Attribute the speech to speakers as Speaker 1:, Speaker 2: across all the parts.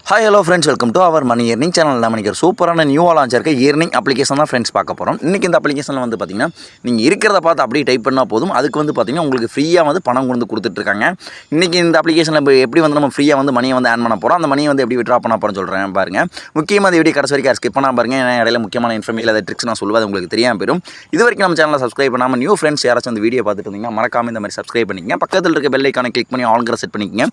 Speaker 1: Hi hello friends, welcome to our money earning channel. நம்ம இன்றைக்கி சூப்பரான நியூவாக லான்ச் இருக்க ஏர்னிங் அப்ளிகேஷன் தான் ஃப்ரெண்ட்ஸ் பார்க்க போகிறோம். இன்றைக்கி இந்த அப்ளிகேஷனில் வந்து பார்த்திங்கன்னா நீங்கள் இருக்கிறத பார்த்து அப்படியே டைப் பண்ணால் போதும். அதுக்கு வந்து பார்த்திங்கன்னா உங்களுக்கு ஃப்ரீயாக வந்து பணம் கொண்டு கொடுத்துட்ருக்காங்க. இன்றைக்கி இந்த அப்ளிகேஷனில் இப்போ எப்படி வந்து நம்ம ஃப்ரீயாக வந்து மணியை வந்து ஆன் பண்ண போகிறோம், அந்த மணியை வந்து எப்படி விட்ரா பண்ண போகிறோம்னு சொல்கிறேன் பாருங்கள். முக்கியமாக இந்த வீடியோ கடைசி வரைக்கும் ஸ்கிப் பண்ணால் பாருங்கள். ஏன்னா இடையில முக்கியமான இன்ஃபர்மேஷன் அதை ட்ரிக்ஸ் நான் சொல்லுவது உங்களுக்கு தெரியாமல் போயிடும். இது வரைக்கும் நம்ம சேனலை சப்ஸ்கிரைப் பண்ணாமல் நியூ ஃப்ரெண்ட்ஸ் யாராச்சும் அந்த வீடியோ பார்த்துட்டு இருந்தீங்கன்னா மறக்காமல் இந்த மாதிரி சப்ஸ்கிரைப் பண்ணிக்கங்க. பக்கத்தில் இருக்க பெல் ஐக்கானை கிளிக் பண்ணி ஆல்ங்கிற செட் பண்ணிக்கங்க.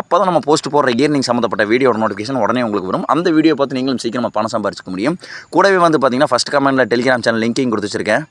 Speaker 1: அப்போ தான் நம்ம போஸ்ட் போடுற ஏர்னிங் சம்மந்தப்பட்ட வீடியோட நோட்டிஃபிகேஷன் உடனே உங்களுக்கு. அந்த வீடியோ பார்த்து நீங்களும் சீக்கிரமாக பணம் சம்பாதிக்க முடியும். கூடவே வந்து பார்த்தீங்கன்னா ஃபஸ்ட் கமெண்ட்டில் டெலிகிராம் சேனல் லிங்கையும் கொடுத்து வச்சிருக்கேன்.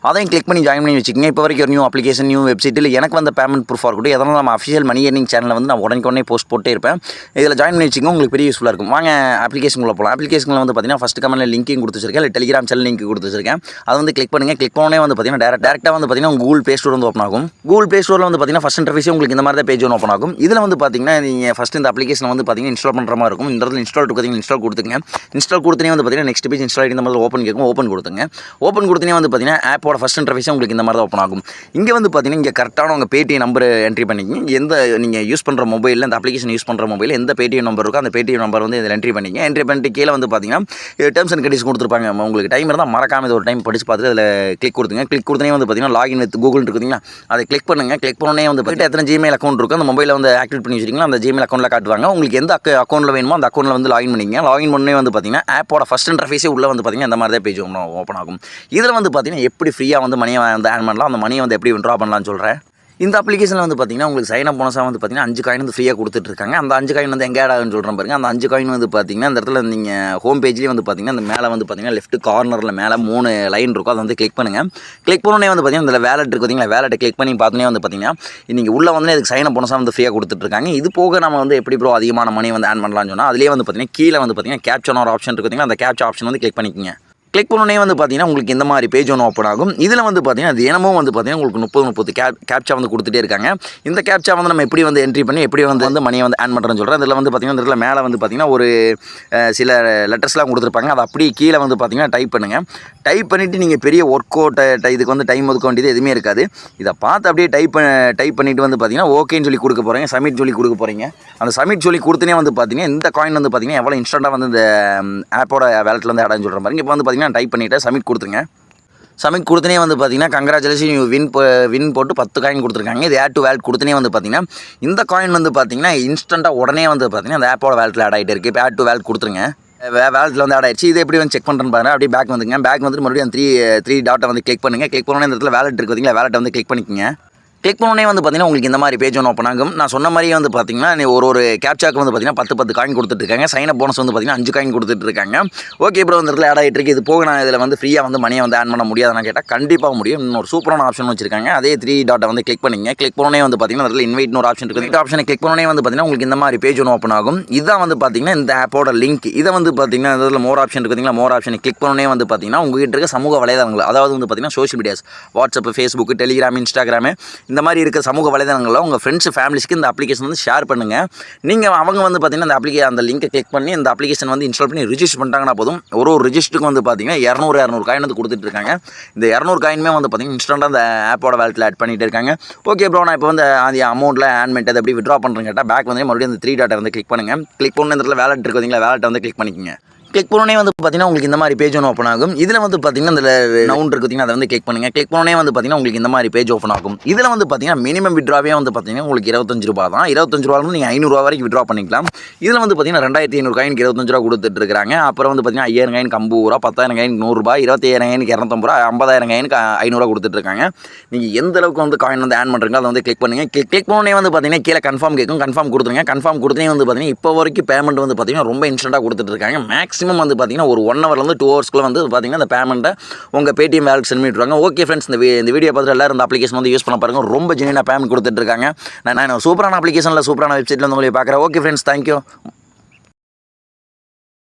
Speaker 1: அதையும் கிளிக் பண்ணி ஜாயின் பண்ணி வச்சுக்கோங்க. இப்போ வரைக்கும் ஒரு நியூ அப்ளிகேஷன், நியூ வெப்சைட்டில் எனக்கு வந்து பேமெண்ட் ப்ரூஃபாக இருக்கட்டும், எதனால் நம்ம அஃபிஷியல் மணி ஏர்னிங் சேனலில் வந்து நான் உடனே போஸ்ட் போட்டே இருப்பேன். இதில் ஜாயின் பண்ணி வச்சுக்கோங்க, உங்களுக்கு பெரிய யூஸ்ஃபுல்லாக இருக்கும். வாங்க அப்ளிகேஷனுக்குள்ள போகலாம். அப்ளிகேஷனில் வந்து பார்த்தீங்கன்னா ஃபஸ்ட் கமெண்ட்டில் லிங்கையும் கொடுத்து வச்சிருக்கேன், இல்லை டெலிகிராம் சேனல் லிங்க் கொடுத்து வச்சிருக்கேன். அதை வந்து கிளிக் பண்ணுங்கள். கிளிக் பண்ணே வந்து பார்த்தீங்கன்னா டேரெக்டாக வந்து பார்த்தீங்கன்னா கூகுள் ப்ளே ஸ்டோர் வந்து ஓப்பன் ஆகும். கூகுள் ப்ளே ஸ்டோரில் வந்து பார்த்தீங்கன்னா ஃபஸ்ட் இன்டர்ஃபேஸே உங்களுக்கு இந்த மாதிரி தான் பேஜ் ஒன்று ஓப்பன் ஆகும். இதில் வந்து பார்த்தீங்கன்னா நீங்கள் ஃபஸ்ட் இந்த அப்ளிகேஷன் வந்து பார்த்தீங்கன்னா இன்ஸ்டால் பண்ணுற மாதிரி இருக்கும். இந்த இடத்துல இன்ஸ்டால் பார்த்தீங்கன்னா இன்ஸ்டால் கொடுத்துங்க. இன்ஸ்டால் கொடுத்தனே வந்து பார்த்தீங்கன்னா நெக்ஸ்ட் பேஜ் இன்ஸ்டால் இந்த மாதிரி ஓப்பன் கேட்கும். ஓப்பன் கொடுத்துங்க. ஓப்பன் கொடுத்தனே வந்து பார்த்தீங்கன்னா ஆப்போட ஃபஸ்ட் இன்டர்ஃபேஸே உங்களுக்கு இந்த மாதிரி தான் ஓப்பன் ஆகும். இங்கே வந்து பார்த்தீங்கன்னா இங்கே கரெக்டான உங்கள் பேடிஎம் நம்பர் என்ட்ரி பண்ணிக்கங்க. எந்த நீங்கள் யூஸ் பண்ணுற மொபைலில் இந்த அப்ளிகேஷன் யூஸ் பண்ணுற மொபைல் எந்த பேடிஎம் நம்பர் இருக்கோ அந்த பேடிஎம் நம்பர் வந்து இதில் என்ட்ரி பண்ணிங்க. என்ட்ரி பண்ணிட்டு கீழே வந்து பார்த்தீங்கன்னா டேர்ம்ஸ் அண்ட் கண்டிஷன் கொடுத்துருப்பாங்க. உங்களுக்கு டைம் இருந்தால் மறக்காம இது ஒரு டைம் படிச்சு பார்த்துட்டு அதில் கிளிக் கொடுத்துங்க. கிளிக் கொடுத்தனே வந்து பார்த்தீங்கன்னா லாகின் வித் கூகுள் இருக்குதுங்களா, அதை கிளிக் பண்ணுங்கள். கிளிக் பண்ணோன்னே வந்து பார்த்தீங்கன்னா எத்தனை ஜிமெயில் அக்கௌண்ட் இருக்கும் அந்த மொபைலில் வந்து ஆக்டிவேட் பண்ணி வச்சிருக்கீங்களா, அந்த ஜிமெயில் அக்கௌண்ட்டில் காட்டுவாங்க. உங்களுக்கு எந்த அக்கௌண்ட்டில் வேணுமோ அந்த அக்கௌண்ட்டில் வந்து லாகின் பண்ணிங்க. லாகின் பண்ணே வந்து பார்த்தீங்கன்னா ஆப்போட ஃபஸ்ட் இன்டர்ஃபேஸே உள்ள வந்து பார்த்தீங்கன்னா இந்த மாதிரி தான் பேஜ் ஓப்பன் ஆகும். இதில் வந்து பார்த்தீங்கன்னா எப்படி ஃப்ரீயாக வந்து மணியை வந்து ஆன் பண்ணலாம், அந்த மணியை வந்து எப்படி விட்ரா பண்ணலாம்னு சொல்கிறேன். இந்த அப்ளிகேஷனில் வந்து பார்த்தீங்கன்னா உங்களுக்கு சைன் அப் போனஸாக வந்து பார்த்தீங்கன்னா 5 காயின் வந்து ஃப்ரீயாக கொடுத்துட்ருக்காங்க. அந்த 5 காயின் வந்து எங்கே ஆட் ஆகுன்னு சொல்கிறேன் பாருங்க. அந்த 5 காயின் வந்து பார்த்தீங்கன்னா இந்த இடத்துல நீங்கள் ஹோம் பேஜ்லேயே வந்து பார்த்தீங்கன்னா அந்த மேலே வந்து பார்த்தீங்கன்னா லெஃப்ட் கார்னரில் மேலே 3 லைன் இருக்கும். அதை வந்து கிளிக் பண்ணுங்கள். கிளிக் பண்ணோன்னே வந்து பார்த்தீங்கன்னா இந்த வேலட் இருக்குது பார்த்தீங்களா, வேலட்டை கிளிக் பண்ணி பார்த்தோன்னே வந்து பார்த்தீங்கன்னா நீங்கள் உள்ளே வந்து இதுக்கு சைன் அப் போனஸாக வந்து ஃப்ரீயாக கொடுத்துட்ருக்காங்க. இது போக நம்ம வந்து எப்படி ப்ரோ அதிகமான மணி வந்து ஆன் பண்ணலாம்னு சொன்னால் அதிலே வந்து பார்த்தீங்கன்னா கீழே வந்து பார்த்தீங்கன்னா கேப்சான ஒரு ஆப்ஷன் இருக்குது பார்த்தீங்கன்னா, அந்த கேப்சா ஆப்ஷன் வந்து கிளிக் பண்ணிக்கங்க. கிளிக் பண்ணோன்னே வந்து பார்த்தீங்கன்னா உங்களுக்கு இந்த மாதிரி பேஜ் ஒன்று ஓப்பன் ஆகும். இதில் வந்து பார்த்தீங்கன்னா தினமும் வந்து பார்த்தீங்கன்னா உங்களுக்கு 30 கேப்சா வந்து கொடுத்துட்டே இருக்காங்க. இந்த கேப்சா வந்து நம்ம எப்படி வந்து என்ட்ரி பண்ணி எப்படி வந்து மணியை வந்து ஆன் பண்ணுறேன்னு சொல்கிறேன். இதில் வந்து பார்த்தீங்கன்னா இந்த இடத்துல மேலே வந்து பார்த்தீங்கன்னா ஒரு சில லெட்டர்ஸ்லாம் கொடுத்துருப்பாங்க. அதை அப்படியே கீழே வந்து பார்த்தீங்கன்னா டைப் பண்ணுங்கள். டைப் பண்ணிவிட்டு நீங்கள் பெரிய ஒர்க் அவுட் இதுக்கு வந்து டைம் ஒதுக்க வேண்டியது எதுவுமே இருக்காது. இதை பார்த்து அப்படியே டைப் பண்ணிவிட்டு வந்து பார்த்தீங்கன்னா ஓகேன்னு சொல்லி கொடுக்க போகிறீங்க, சப்மிட் சொல்லி கொடுக்க போகிறீங்க. அந்த சப்மிட் சொல்லி கொடுத்தனே வந்து பார்த்தீங்கன்னா இந்த காயின் வந்து பார்த்தீங்கன்னா எவ்வளோ இன்ஸ்டண்ட்டாக வந்து இந்த ஆப்போட வேலட்டில் வந்து ஆடான்னு சொல்கிற மாதிரி இப்போ வந்து டைப் பண்ணிவிட்டு சப்மிட் கொடுத்துருங்க. சப்மிட் கொடுத்தனே வந்து பார்த்தீங்கன்னா கங்க்ராச்சுலேஷன் யூ வின் போட்டு 10 காயின் கொடுத்துருக்காங்க. இது ஆட் டு வேலட் கொடுத்தனே வந்து பார்த்தீங்கன்னா இந்த காயின் வந்து பார்த்தீங்கன்னா இன்ஸ்டண்ட்டாக உடனே வந்து பார்த்தீங்கன்னா அந்த ஆப்போட வேலட்டில் ஆட் ஆகிட்டு இருக்குது. இப்போ ஆட் டு வேலட் கொடுத்துருங்க. வேலட்டில் வந்து ஆட் ஆயிடுச்சு. இது எப்படி வந்து செக் பண்ணுறேன்னு பாருங்கள். அப்படியே பேக் வந்துங்க. பேக் வந்துட்டு மறுபடியும் அந்த த்ரீ டாட்டை வந்து கிளிக் பண்ணுங்கள். கிளிக் பண்ணோன்னே இந்த இடத்துல வேலட் இருக்குது பார்த்தீங்களா, வேலட்டை வந்து கிளிக் பண்ணிக்கங்க. கிளிக் பண்ணோன்னே வந்து பார்த்தீங்கன்னா உங்களுக்கு இந்த மாதிரி பேஜ் ஒன்று ஓப்பன் ஆகும். நான் சொன்ன மாதிரியே வந்து பார்த்தீங்கன்னா ஒரு கேப்சாக்கு வந்து பார்த்தீங்கன்னா 10 காயின் கொடுத்துட்ருக்காங்க. சைன் அப் போனஸ் வந்து பார்த்தீங்கன்னா 5 காயின் கொடுத்துட்ருக்காங்க. ஓகே ப்ரோ, இந்த இடத்துல ஆட் ஆகிட்டு இருக்குது. இது போக நான் இதில் வந்து ஃப்ரீயாக வந்து மணியை வந்து ஆன் பண்ண முடியாதுன்னு கேட்டால் கண்டிப்பாக முடியும். இன்னொரு சூப்பரான ஆப்ஷன் வச்சிருக்காங்க. அதே 3 டாட்டை வந்து கிளிக் பண்ணிங்க. கிளிக் பண்ணோன்னே வந்து பார்த்தீங்கன்னா அதில் இன்வைட்னு ஒரு ஆப்ஷன் இருக்குது. இந்த ஆப்ஷனை கிளிக் பண்ணோன்னே வந்து பார்த்தீங்கன்னா உங்களுக்கு இந்த மாதிரி பேஜ் ஒன்று ஓப்பன் ஆகும். இதுதான் வந்து பார்த்தீங்கன்னா இந்த ஆப்போட லிங்க். இதை வந்து பார்த்தீங்கன்னா இதில் மோர் ஆப்ஷன் இருக்குதுங்களா, மோர் ஆப்ஷனை கிளிக் பண்ணோன்னே வந்து பார்த்தீங்கன்னா உங்ககிட்ட இருக்க சமூக வலைதளங்கள், அதாவது வந்து பார்த்தீங்கன்னா social medias, WhatsApp, Facebook, Telegram, Instagram, இந்த மாதிரி இருக்க சமூக வலைதளங்களில் உங்கள் ஃப்ரெண்ட்ஸ் ஃபேமிலிஸ்க்கு இந்த அப்ளிகேஷன் வந்து ஷேர் பண்ணுங்கள். நீங்கள் அவங்க வந்து பார்த்தீங்கன்னா அந்த லிங்கை கிளிக் பண்ணி இந்த அப்ளிகேஷன் வந்து இன்ஸ்டால் பண்ணி ரிஜிஸ்டர் பண்ணிட்டாங்கன்னா போதும். ஒரு ரிஜிஸ்டருக்கு வந்து பார்த்தீங்கன்னா 200 காயின் வந்து கொடுத்துட்ருக்காங்க. இந்த 200 காயினுமே வந்து பார்த்தீங்கன்னா இன்ஸ்டண்ட்டாக அந்த ஆப்போட வேலட்டில் ஆட் பண்ணிகிட்டு இருக்காங்க. ஓகே ப்ரோ, நான் இப்போ வந்து அந்த அமௌண்ட்டில் ஆன் பண்ணிட்டு அதை எப்படி விட்ரா பண்ணுறேன்னு கேட்டால் பேக் வந்து மறுபடியும் அந்த 3 டாட்டை வந்து கிளிக் பண்ணுங்கள். கிளிக் பண்ணி இந்த இடத்துல வேலட் இருக்குது பார்த்தீங்களா, வேலட்டை வந்து கிளிக் பண்ணிக்கங்க. கிளிக் பண்ணோன்னே வந்து பார்த்தீங்கன்னா உங்களுக்கு இந்த மாதிரி பேஜ் ஒன்று ஓப்பன் ஆகும். இதில் வந்து பார்த்தீங்கன்னா இந்த நவுன் இருக்குதுங்க, அதை வந்து கிளிக் பண்ணுங்கள். கிளிக் பண்ணோன்னே வந்து பார்த்தீங்கன்னா உங்களுக்கு இந்த மாதிரி பேஜ் ஓப்பன் ஆகும். இதில் வந்து பார்த்தீங்கன்னா மினிமம் விட்ராவே வந்து பார்த்தீங்கன்னா உங்களுக்கு 25 ரூபா தான். 25 ரூபாயிலிருந்து நீங்கள் 500 ரூபா வரைக்கும் விட்ரா பண்ணிக்கலாம். இதில் வந்து பார்த்தீங்கன்னா 2500 காயினுக்கு 25 ரூபா கொடுத்துட்ருக்காங்க. அப்புறம் வந்து பார்த்தீங்கன்னா 5000 காயினுக்கு 50 ரூபா, 10000 காயினுக்கு 100 ரூபா, 25000 காயினுக்கு 250 ரூபா, 50000 காயினுக்கு 500 ரூபா கொடுத்துட்ருக்காங்க. நீங்கள் எந்த அளவுக்கு வந்து காயின் வந்து ஆன் பண்ணுறீங்களோ அதை வந்து கிளிக் பண்ணுங்கள். கிளிக் பண்ணோன்னே வந்து பார்த்தீங்கன்னா கீழே கன்ஃபார்ம் கேட்கும். கன்ஃபார்ம் கொடுத்துருங்க. கன்ஃபார்ம் கொடுத்தனே வந்து பார்த்தீங்கன்னா இப்போ வரைக்கும் பேமெண்ட் வந்து பார்த்தீங்கன்னா ரொம்ப இன்ஸ்டண்ட்டாக கொடுத்துட்ருக்காங்க. மேக்ஸிமம் வந்து பார்த்தீங்கன்னா ஒரு 1 ஹவர்லேருந்து 2 ஹவர்ஸ்க்குள்ள வந்து பார்த்தீங்கன்னா இந்த பேமெண்ட்டை உங்கள் பேடிஎம் வேலட் சென்ட் பண்ணிட்டுருக்காங்க. ஓகே ஃப்ரெண்ட்ஸ், இந்த வீடியோ பார்த்துட்டு எல்லாரும் இந்த அப்ளிகேஷன் வந்து யூஸ் பண்ண பாருங்கள். ரொம்ப ஜெனியூனாக பேமெண்ட் கொடுத்துட்ருக்காங்க. நான் சூப்பரான அப்ளிகேஷனில் சூப்பரான வெப்சைட்டில் வந்து உங்களை பார்க்குறேன். Okay friends, thank you.